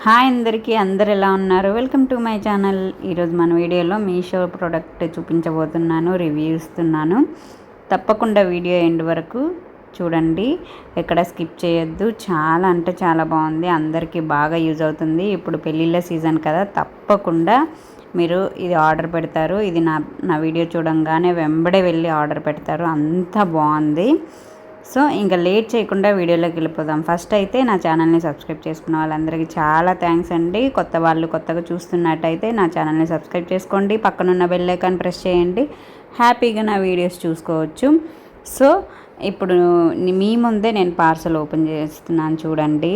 Hi అందరికీ, అందరు ఎలా ఉన్నారు? Welcome to my channel. ఈరోజు మన వీడియోలో మీషో ప్రోడక్ట్ చూపించబోతున్నాను, రివ్యూ ఇస్తున్నాను. తప్పకుండా వీడియో ఎండ్ వరకు చూడండి, ఎక్కడ స్కిప్ చేయొద్దు. చాలా అంటే చాలా బాగుంది, అందరికీ బాగా యూజ్ అవుతుంది. ఇప్పుడు పెళ్ళిళ్ళ సీజన్ కదా, తప్పకుండా మీరు ఇది ఆర్డర్ పెడతారు. ఇది నా వీడియో చూడంగానే వెంబడే వెళ్ళి ఆర్డర్ పెడతారు, అంత బాగుంది. సో ఇంకా లేట్ చేయకుండా వీడియోలోకి వెళ్ళిపోదాం. ఫస్ట్ అయితే నా ఛానల్ని సబ్స్క్రైబ్ చేసుకున్న వాళ్ళందరికీ చాలా థ్యాంక్స్ అండి. కొత్త వాళ్ళు కొత్తగా చూస్తున్నట్టయితే నా ఛానల్ని సబ్స్క్రైబ్ చేసుకోండి, పక్కనున్న బెల్ ఐకాన్ ప్రెస్ చేయండి, హ్యాపీగా నా వీడియోస్ చూసుకోవచ్చు. సో ఇప్పుడు మీ ముందే నేను పార్సల్ ఓపెన్ చేస్తున్నాను, చూడండి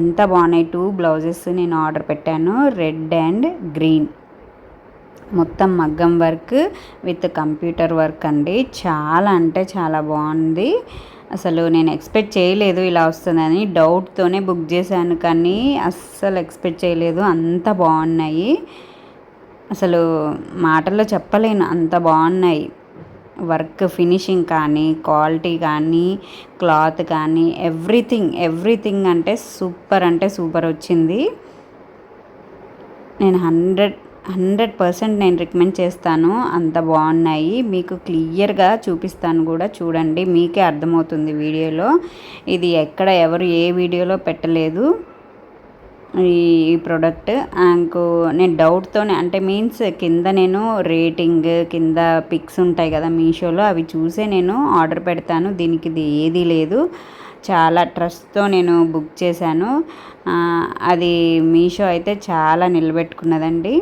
ఎంత బాగున్నాయి. 2 బ్లౌజెస్ నేను ఆర్డర్ పెట్టాను, రెడ్ అండ్ గ్రీన్. మొత్తం మగ్గం వర్క్ విత్ కంప్యూటర్ వర్క్ అండి. చాలా అంటే చాలా బాగుంది. అసలు నేను ఎక్స్పెక్ట్ చేయలేదు ఇలా వస్తుందని, డౌట్తోనే బుక్ చేశాను, కానీ అస్సలు ఎక్స్పెక్ట్ చేయలేదు, అంత బాగున్నాయి. అసలు మాటల్లో చెప్పలేను, అంత బాగున్నాయి. వర్క్ ఫినిషింగ్ కానీ, క్వాలిటీ కానీ, క్లాత్ కానీ, ఎవ్రీథింగ్ అంటే సూపర్ వచ్చింది. నేను 100% నేను రికమెండ్ చేస్తాను, అంత బాగున్నాయి. మీకు క్లియర్గా చూపిస్తాను కూడా, చూడండి, మీకే అర్థమవుతుంది వీడియోలో. ఇది ఎక్కడ ఎవరు ఏ వీడియోలో పెట్టలేదు ఈ ప్రోడక్ట్. నేను డౌట్తోనే, అంటే మీన్స్ కింద నేను రేటింగ్ కింద పిక్స్ ఉంటాయి కదా మీషోలో, అవి చూసే నేను ఆర్డర్ పెడతాను. దీనికి ఇది ఏదీ లేదు, చాలా ట్రస్ట్తో నేను బుక్ చేశాను. అది మీషో అయితే చాలా నిలబెట్టుకున్నదండి.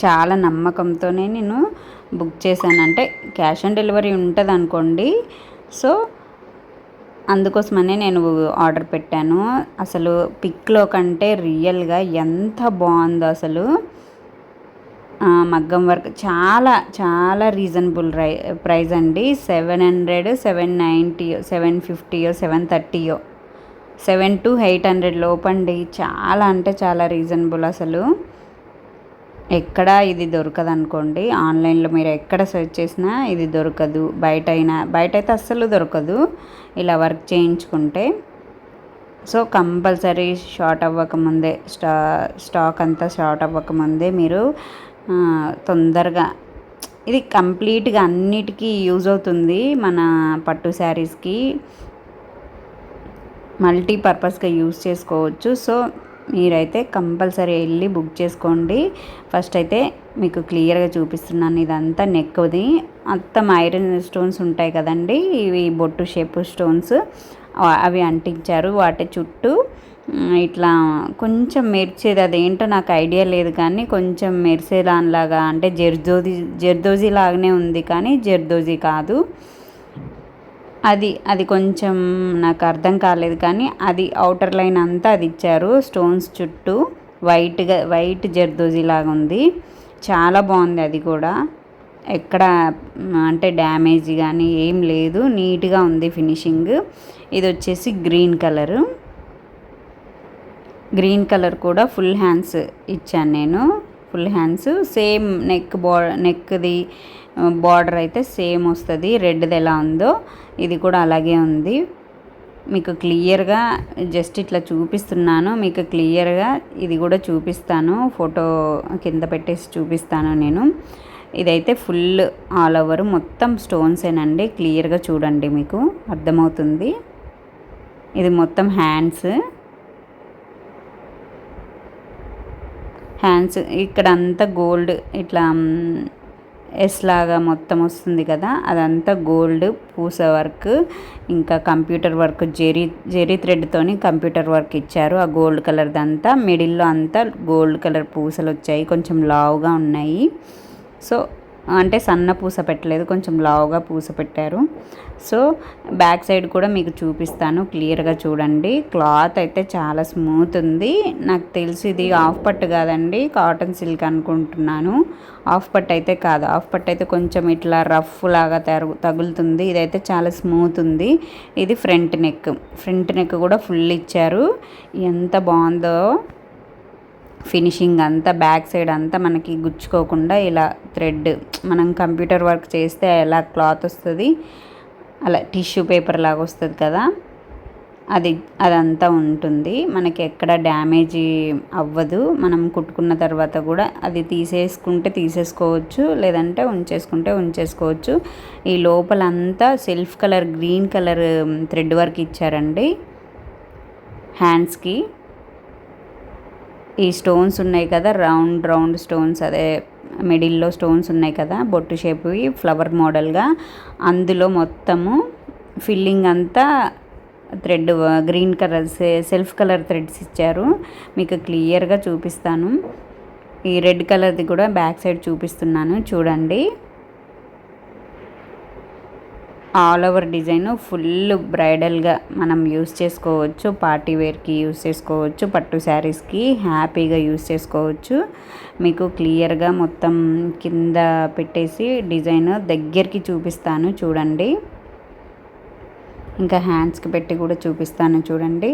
చాలా నమ్మకంతోనే నేను బుక్ చేశాను. అంటే క్యాష్ ఆన్ డెలివరీ ఉంటుంది అనుకోండి, సో అందుకోసమనే నేను ఆర్డర్ పెట్టాను. అసలు పిక్లో కంటే రియల్గా ఎంత బాగుందో అసలు. మగ్గం వర్క్ చాలా రీజనబుల్ ప్రైస్ అండి. 700, 790, 750, 730, 700 to 800 లోపండి. చాలా అంటే చాలా రీజనబుల్. అసలు ఎక్కడ ఇది దొరకదు అనుకోండి, ఆన్లైన్లో మీరు ఎక్కడ సెర్చ్ చేసినా ఇది దొరకదు. బయట అయితే అస్సలు దొరకదు ఇలా వర్క్ చేయించుకుంటే. సో కంపల్సరీ షార్ట్ అవ్వకముందే, స్టాక్ అంతా షార్ట్ అవ్వకముందే మీరు తొందరగా, ఇది కంప్లీట్గా అన్నిటికీ యూజ్ అవుతుంది. మన పట్టు శారీస్కి మల్టీపర్పస్గా యూజ్ చేసుకోవచ్చు. సో మీరైతే కంపల్సరీ వెళ్ళి బుక్ చేసుకోండి. ఫస్ట్ అయితే మీకు క్లియర్గా చూపిస్తున్నాను, ఇదంతా నెక్ది. మొత్తం ఐరన్ స్టోన్స్ ఉంటాయి కదండి, ఇవి బొట్టు షేప్ స్టోన్స్, అవి అంటించారు. వాటి చుట్టూ ఇట్లా కొంచెం మెరిచేది, అదేంటో నాకు ఐడియా లేదు, కానీ కొంచెం మెరిసేదానిలాగా, అంటే జర్దోజీ లాగానే ఉంది, కానీ జర్దోజీ కాదు. అది కొంచెం నాకు అర్థం కాలేదు, కానీ అది అవుటర్ లైన్ అంతా అది ఇచ్చారు. స్టోన్స్ చుట్టూ వైట్ జర్దోజీ లాగా ఉంది. చాలా బాగుంది అది కూడా, ఎక్కడ అంటే డ్యామేజ్ కానీ ఏం లేదు, నీట్గా ఉంది ఫినిషింగ్. ఇది వచ్చేసి గ్రీన్ కలర్ కూడా ఫుల్ హ్యాండ్స్ ఇచ్చాను నేను. ఫుల్ హ్యాండ్స్ సేమ్ నెక్ది బార్డర్ అయితే సేమ్ వస్తుంది. రెడ్ది ఎలా ఉందో ఇది కూడా అలాగే ఉంది. మీకు క్లియర్గా జస్ట్ ఇట్లా చూపిస్తున్నాను, మీకు క్లియర్గా ఇది కూడా చూపిస్తాను, ఫోటో కింద పెట్టేసి చూపిస్తాను నేను. ఇదైతే ఫుల్ ఆల్ ఓవర్ మొత్తం స్టోన్సేనండి, క్లియర్గా చూడండి, మీకు అర్థమవుతుంది. ఇది మొత్తం హ్యాండ్స్ ఇక్కడ అంతా గోల్డ్ ఇట్లా ఎస్ లాగా మొత్తం వస్తుంది కదా, అదంతా గోల్డ్ పూస వర్క్, ఇంకా కంప్యూటర్ వర్క్, జెరీ థ్రెడ్తోని కంప్యూటర్ వర్క్ ఇచ్చారు. ఆ గోల్డ్ కలర్దంతా మిడిల్లో అంతా గోల్డ్ కలర్ పూసలు వచ్చాయి, కొంచెం లావుగా ఉన్నాయి. సో అంటే సన్న పూస పెట్టలేదు, కొంచెం లావుగా పూస పెట్టారు. సో బ్యాక్ సైడ్ కూడా మీకు చూపిస్తాను, క్లియర్గా చూడండి. క్లాత్ అయితే చాలా స్మూత్ ఉంది. నాకు తెలిసి ఇది హాఫ్ పట్టు కాదండి, కాటన్ సిల్క్ అనుకుంటున్నాను. హాఫ్ పట్టు అయితే కాదు, హాఫ్ పట్టు అయితే కొంచెం ఇట్లా రఫ్ లాగా తగులుతుంది. ఇదైతే చాలా స్మూత్ ఉంది. ఇది ఫ్రంట్ నెక్ కూడా ఫుల్ ఇచ్చారు, ఎంత బాగుందో ఫినిషింగ్ అంతా. బ్యాక్ సైడ్ అంతా మనకి గుచ్చుకోకుండా ఇలా థ్రెడ్, మనం కంప్యూటర్ వర్క్ చేస్తే ఎలా క్లాత్ వస్తుంది, అలా టిష్యూ పేపర్ లాగా వస్తుంది కదా, అదంతా ఉంటుంది. మనకి ఎక్కడ డ్యామేజ్ అవ్వదు. మనం కుట్టుకున్న తర్వాత కూడా అది తీసేసుకుంటే తీసేసుకోవచ్చు, లేదంటే ఉంచేసుకుంటే ఉంచేసుకోవచ్చు. ఈ లోపలంతా self colour green colour thread work ఇచ్చారండి హ్యాండ్స్కి. ఈ స్టోన్స్ ఉన్నాయి కదా, రౌండ్ రౌండ్ స్టోన్స్, అదే మిడిల్లో స్టోన్స్ ఉన్నాయి కదా బొట్టు షేప్వి ఫ్లవర్ మోడల్గా, అందులో మొత్తము ఫిల్లింగ్ అంతా thread green colour self colour threads ఇచ్చారు. మీకు క్లియర్గా చూపిస్తాను. ఈ రెడ్ కలర్ది కూడా బ్యాక్ సైడ్ చూపిస్తున్నాను చూడండి. ఆల్ ఓవర్ డిజైన్ ఫుల్ బ్రైడల్గా మనం యూస్ చేసుకోవచ్చు, పార్టీ వేర్కి యూస్ చేసుకోవచ్చు, పట్టు శారీస్కి హ్యాపీగా యూస్ చేసుకోవచ్చు. మీకు క్లియర్గా మొత్తం కింద పెట్టేసి డిజైన్ దగ్గరికి చూపిస్తాను చూడండి. ఇంకా హ్యాండ్స్కి పెట్టి కూడా చూపిస్తాను చూడండి.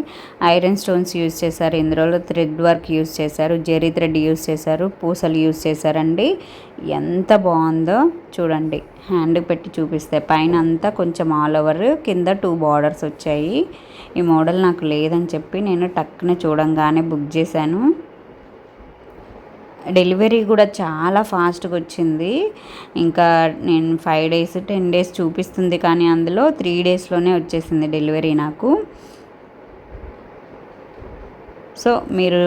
ఐరన్ స్టోన్స్ యూజ్ చేశారు, ఇందులో థ్రెడ్ వర్క్ యూజ్ చేశారు, జెరీ థ్రెడ్ యూజ్ చేశారు, పూసలు యూజ్ చేశారండి. ఎంత బాగుందో చూడండి. హ్యాండ్కి పెట్టి చూపిస్తే పైన అంతా కొంచెం ఆల్ ఓవర్, కింద 2 బార్డర్స్ వచ్చాయి. ఈ మోడల్ నాకు లేదని చెప్పి నేను టక్కున చూడంగానే బుక్ చేశాను. డెలివరీ కూడా చాలా ఫాస్ట్గా వచ్చింది. ఇంకా నేను 5 days 10 days చూపిస్తుంది, కానీ అందులో 3 daysలోనే వచ్చేసింది డెలివరీ నాకు. సో మీరు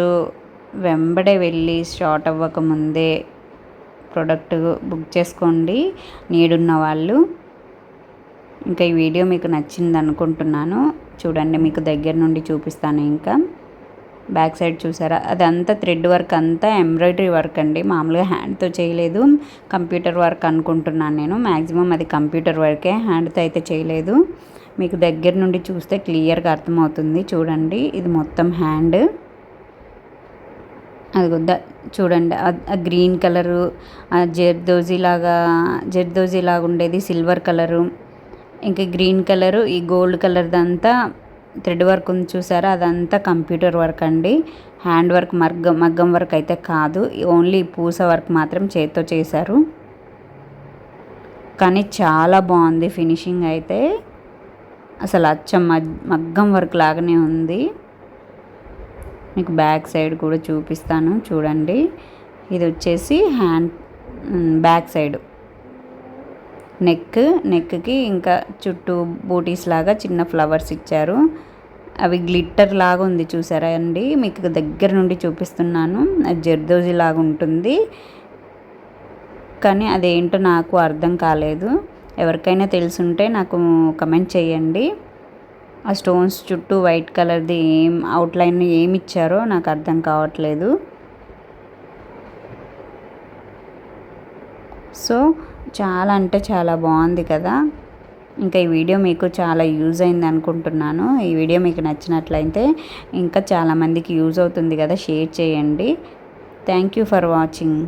వెంబడే వెళ్ళి స్టార్ట్ అవ్వకముందే ప్రోడక్ట్ బుక్ చేసుకోండి నీడున్న వాళ్ళు. ఇంకా ఈ వీడియో మీకు నచ్చింది అనుకుంటున్నాను. చూడండి, మీకు దగ్గర నుండి చూపిస్తాను. ఇంకా బ్యాక్ సైడ్ చూసారా, అదంతా థ్రెడ్ వర్క్, అంతా ఎంబ్రాయిడరీ వర్క్ అండి. మామూలుగా హ్యాండ్తో చేయలేదు, కంప్యూటర్ వర్క్ అనుకుంటున్నాను నేను. మ్యాక్సిమం అది కంప్యూటర్ వర్కే, హ్యాండ్తో అయితే చేయలేదు. మీకు దగ్గర నుండి చూస్తే క్లియర్గా అర్థమవుతుంది చూడండి. ఇది మొత్తం హ్యాండ్. అది చూడండి, గ్రీన్ కలరు, జర్దోజీ లాగా ఉండేది సిల్వర్ కలరు, ఇంకా గ్రీన్ కలరు, ఈ గోల్డ్ కలర్దంతా థ్రెడ్ వర్క్ ఉంది చూసారా, అదంతా కంప్యూటర్ వర్క్ అండి. హ్యాండ్ వర్క్ మగ్గం వర్క్ అయితే కాదు, ఓన్లీ పూస వర్క్ మాత్రం చేతితో చేశారు. కానీ చాలా బాగుంది ఫినిషింగ్ అయితే, అసలు అచ్చం మగ్గం వర్క్ లాగానే ఉంది. మీకు బ్యాక్ సైడ్ కూడా చూపిస్తాను చూడండి. ఇది వచ్చేసి హ్యాండ్ బ్యాక్ సైడ్ నెక్కి ఇంకా చుట్టూ బూటీస్ లాగా చిన్న ఫ్లవర్స్ ఇచ్చారు. అవి గ్లిట్టర్ లాగా ఉంది చూసారా అండి, మీకు దగ్గర నుండి చూపిస్తున్నాను. అది జర్దోజీ లాగా ఉంటుంది, కానీ అదేంటో నాకు అర్థం కాలేదు. ఎవరికైనా తెలుసుంటే నాకు కమెంట్ చేయండి. ఆ స్టోన్స్ చుట్టూ వైట్ కలర్ది అవుట్లైన్ ఏమి ఇచ్చారో నాకు అర్థం కావట్లేదు. సో చాలా అంటే చాలా బాగుంది కదా. ఇంకా ఈ వీడియో మీకు చాలా యూజ్ అయింది అనుకుంటున్నాను. ఈ వీడియో మీకు నచ్చినట్లయితే ఇంకా చాలామందికి యూజ్ అవుతుంది కదా, షేర్ చేయండి. Thank you for watching.